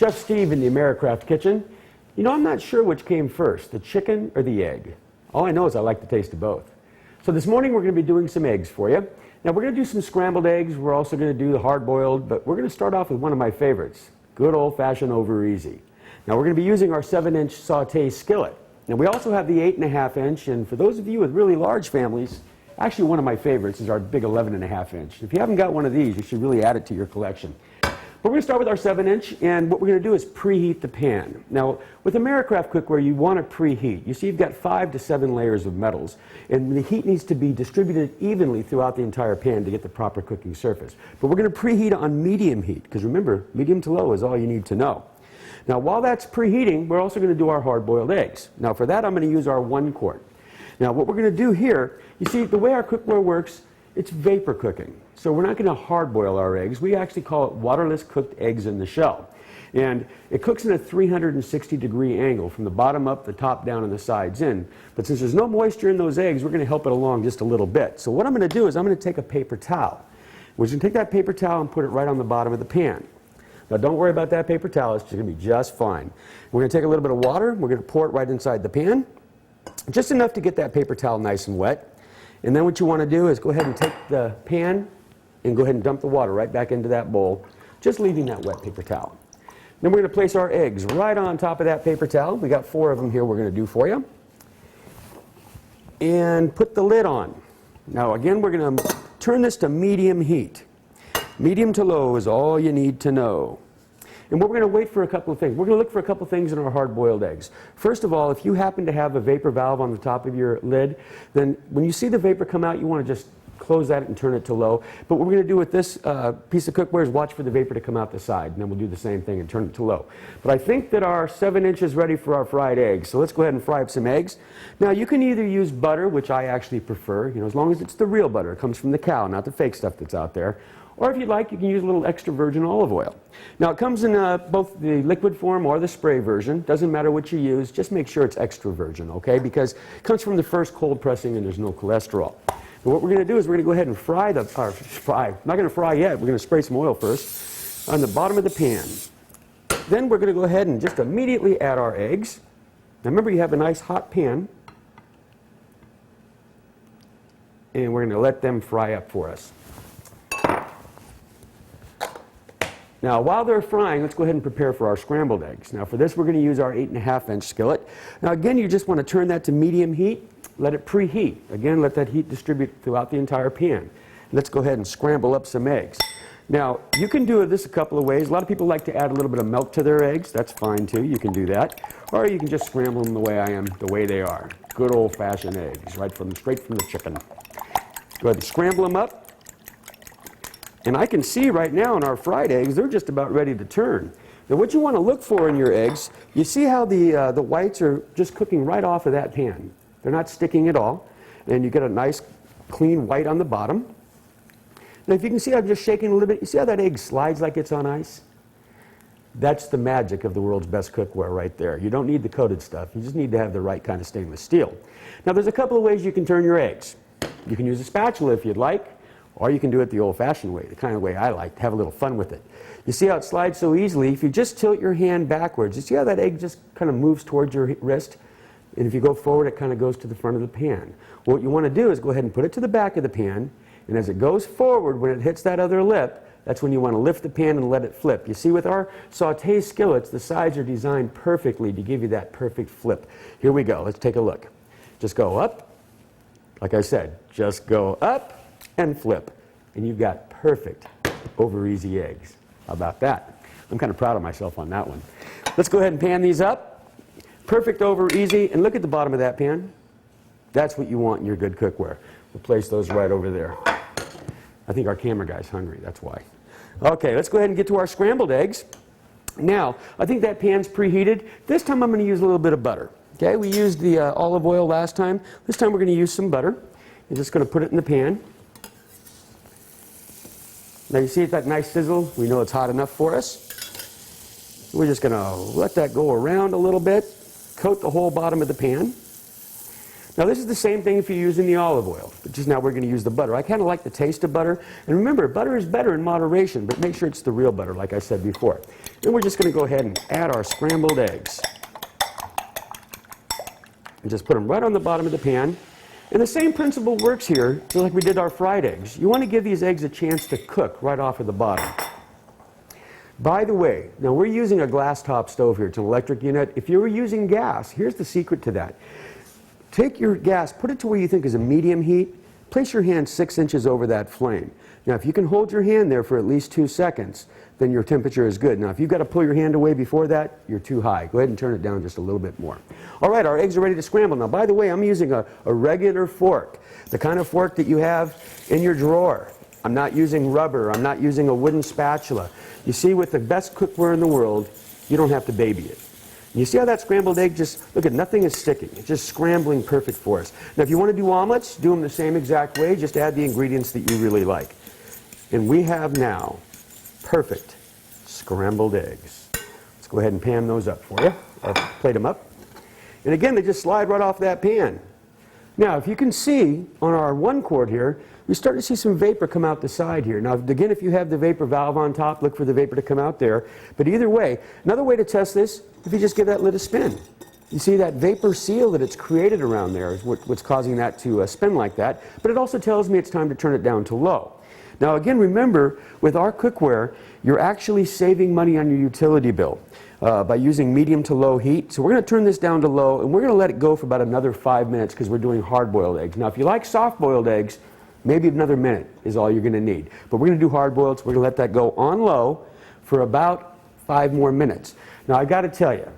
Chef Steve in the Americraft kitchen. You know, I'm not sure which came first, the chicken or the egg. All I know is I like the taste of both. So this morning we're going to be doing some eggs for you. Now we're going to do some scrambled eggs. We're also going to do the hard-boiled, but we're going to start off with one of my favorites, good old-fashioned over easy. Now we're going to be using our 7-inch saute skillet. Now we also have the 8.5-inch, and for those of you with really large families, actually one of my favorites is our big 11.5-inch. If you haven't got one of these, you should really add it to your collection. But we're going to start with our 7-inch, and what we're going to do is preheat the pan. Now, with Americraft cookware, you want to preheat. You see, you've got 5 to 7 layers of metals, and the heat needs to be distributed evenly throughout the entire pan to get the proper cooking surface. But we're going to preheat on medium heat, because remember, medium to low is all you need to know. Now, while that's preheating, we're also going to do our hard-boiled eggs. Now, for that, I'm going to use our 1 quart. Now, what we're going to do here, you see, the way our cookware works, it's vapor cooking. So we're not going to hard boil our eggs. We actually call it waterless cooked eggs in the shell. And it cooks in a 360-degree angle from the bottom up, the top down, and the sides in. But since there's no moisture in those eggs, we're going to help it along just a little bit. So what I'm going to do is I'm going to take a paper towel. We're going to take that paper towel and put it right on the bottom of the pan. Now don't worry about that paper towel. It's going to be just fine. We're going to take a little bit of water. We're going to pour it right inside the pan. Just enough to get that paper towel nice and wet. And then what you want to do is go ahead and take the pan and go ahead and dump the water right back into that bowl, just leaving that wet paper towel. Then we're going to place our eggs right on top of that paper towel. We got 4 of them here we're going to do for you. And put the lid on. Now again, we're going to turn this to medium heat. Medium to low is all you need to know. And we're going to wait for a couple of things. We're going to look for a couple of things in our hard-boiled eggs. First of all, if you happen to have a vapor valve on the top of your lid, then when you see the vapor come out, you want to just close that and turn it to low. But what we're going to do with this piece of cookware is watch for the vapor to come out the side, and then we'll do the same thing and turn it to low. But I think that our 7-inch is ready for our fried eggs. So let's go ahead and fry up some eggs. Now you can either use butter, which I actually prefer, you know, as long as it's the real butter. It comes from the cow, not the fake stuff that's out there. Or if you'd like, you can use a little extra virgin olive oil. Now it comes in both the liquid form or the spray version. Doesn't matter what you use, just make sure it's extra virgin, okay? Because it comes from the first cold pressing and there's no cholesterol. But what we're going to do is we're going to go ahead and not going to fry yet, we're going to spray some oil first on the bottom of the pan. Then we're going to go ahead and just immediately add our eggs. Now remember, you have a nice hot pan. And we're going to let them fry up for us. Now, while they're frying, let's go ahead and prepare for our scrambled eggs. Now, for this, we're going to use our 8.5-inch skillet. Now, again, you just want to turn that to medium heat. Let it preheat. Again, let that heat distribute throughout the entire pan. Let's go ahead and scramble up some eggs. Now, you can do this a couple of ways. A lot of people like to add a little bit of milk to their eggs. That's fine, too. You can do that. Or you can just scramble them the way I am, the way they are. Good old-fashioned eggs, straight from the chicken. Go ahead and scramble them up. And I can see right now in our fried eggs, they're just about ready to turn. Now what you want to look for in your eggs, you see how the whites are just cooking right off of that pan. They're not sticking at all. And you get a nice clean white on the bottom. Now if you can see, I'm just shaking a little bit. You see how that egg slides like it's on ice? That's the magic of the world's best cookware right there. You don't need the coated stuff. You just need to have the right kind of stainless steel. Now there's a couple of ways you can turn your eggs. You can use a spatula if you'd like. Or you can do it the old-fashioned way, the kind of way I like, to have a little fun with it. You see how it slides so easily? If you just tilt your hand backwards, you see how that egg just kind of moves towards your wrist? And if you go forward, it kind of goes to the front of the pan. What you want to do is go ahead and put it to the back of the pan, and as it goes forward, when it hits that other lip, that's when you want to lift the pan and let it flip. You see, with our saute skillets, the sides are designed perfectly to give you that perfect flip. Here we go. Let's take a look. Just go up. Like I said, just go up and flip, and you've got perfect over easy eggs. How about that? I'm kind of proud of myself on that one. Let's go ahead and pan these up. Perfect over easy, and look at the bottom of that pan. That's what you want in your good cookware. We'll place those right over there. I think our camera guy's hungry, that's why. Okay, let's go ahead and get to our scrambled eggs. Now, I think that pan's preheated. This time I'm going to use a little bit of butter. Okay, we used the olive oil last time. This time we're going to use some butter. I'm just going to put it in the pan. Now you see that nice sizzle? We know it's hot enough for us. We're just going to let that go around a little bit, coat the whole bottom of the pan. Now this is the same thing if you're using the olive oil. just now we're going to use the butter. I kind of like the taste of butter. And remember, butter is better in moderation, but make sure it's the real butter, like I said before. Then we're just going to go ahead and add our scrambled eggs. And just put them right on the bottom of the pan. And the same principle works here, just like we did our fried eggs. You want to give these eggs a chance to cook right off of the bottom. By the way, now we're using a glass top stove here. It's an electric unit. If you were using gas, here's the secret to that. Take your gas, put it to where you think is a medium heat. Place your hand 6 inches over that flame. Now, if you can hold your hand there for at least 2 seconds, then your temperature is good. Now, if you've got to pull your hand away before that, you're too high. Go ahead and turn it down just a little bit more. All right, our eggs are ready to scramble. Now, by the way, I'm using a regular fork, the kind of fork that you have in your drawer. I'm not using rubber. I'm not using a wooden spatula. You see, with the best cookware in the world, you don't have to baby it. You see how that scrambled egg just, look at, nothing is sticking. It's just scrambling perfect for us. Now, if you want to do omelets, do them the same exact way. Just add the ingredients that you really like. And we have now perfect scrambled eggs. Let's go ahead and pan those up for you, or plate them up. And again, they just slide right off that pan. Now, if you can see on our 1 quart here, we start to see some vapor come out the side here. Now, again, if you have the vapor valve on top, look for the vapor to come out there. But either way, another way to test this, if you just give that lid a spin. You see that vapor seal that it's created around there is what's causing that to spin like that. But it also tells me it's time to turn it down to low. Now, again, remember, with our cookware, you're actually saving money on your utility bill by using medium to low heat. So we're going to turn this down to low, and we're going to let it go for about another 5 minutes because we're doing hard-boiled eggs. Now, if you like soft-boiled eggs, maybe another minute is all you're going to need. But we're going to do hard-boiled, so we're going to let that go on low for about 5 more minutes. Now, I got to tell you,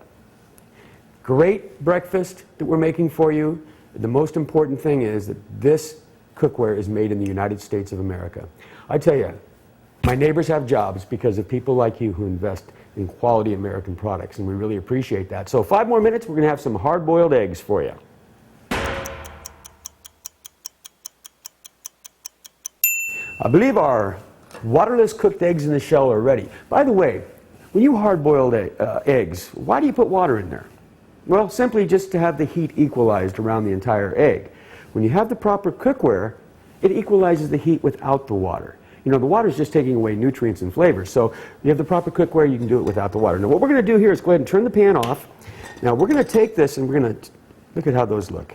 great breakfast that we're making for you. The most important thing is that this cookware is made in the United States of America. I tell you, my neighbors have jobs because of people like you who invest in quality American products, and we really appreciate that. So 5 more minutes, we're going to have some hard-boiled eggs for you. I believe our waterless cooked eggs in the shell are ready. By the way, when you hard-boiled eggs, why do you put water in there? Well, simply just to have the heat equalized around the entire egg. When you have the proper cookware, it equalizes the heat without the water. You know, the water is just taking away nutrients and flavors. So you have the proper cookware, you can do it without the water. Now, what we're going to do here is go ahead and turn the pan off. Now, we're going to take this and we're going to look at how those look.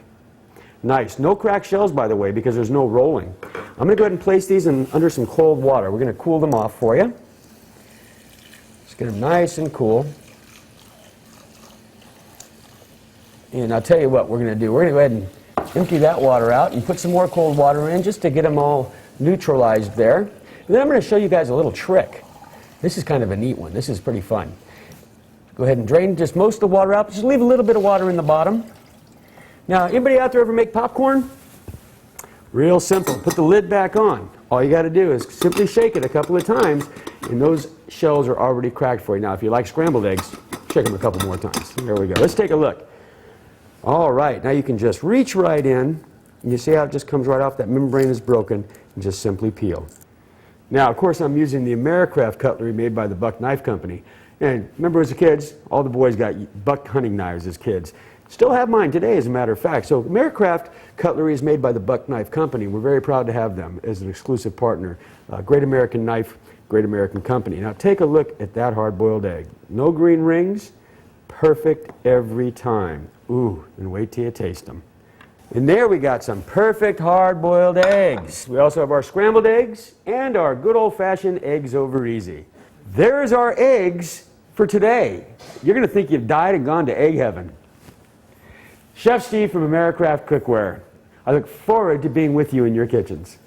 Nice. No cracked shells, by the way, because there's no rolling. I'm going to go ahead and place these under some cold water. We're going to cool them off for you. Just get them nice and cool. And I'll tell you what we're going to do. We're going to go ahead and empty that water out and put some more cold water in just to get them all neutralized there. And then I'm going to show you guys a little trick. This is kind of a neat one. This is pretty fun. Go ahead and drain just most of the water out. Just leave a little bit of water in the bottom. Now, anybody out there ever make popcorn? Real simple. Put the lid back on. All you got to do is simply shake it a couple of times, and those shells are already cracked for you. Now, if you like scrambled eggs, shake them a couple more times. There we go. Let's take a look. All right. Now you can just reach right in, and you see how it just comes right off. That membrane is broken, and just simply peel. Now, of course, I'm using the Americraft cutlery made by the Buck Knife Company. And remember, as kids, all the boys got buck hunting knives as kids. Still have mine today, as a matter of fact. So Americraft cutlery is made by the Buck Knife Company. We're very proud to have them as an exclusive partner. Great American knife, great American company. Now take a look at that hard-boiled egg. No green rings, perfect every time. Ooh, and wait till you taste them. And there we got some perfect hard-boiled eggs. We also have our scrambled eggs and our good old-fashioned eggs over easy. There's our eggs for today. You're going to think you've died and gone to egg heaven. Chef Steve from Americraft Cookware. I look forward to being with you in your kitchens.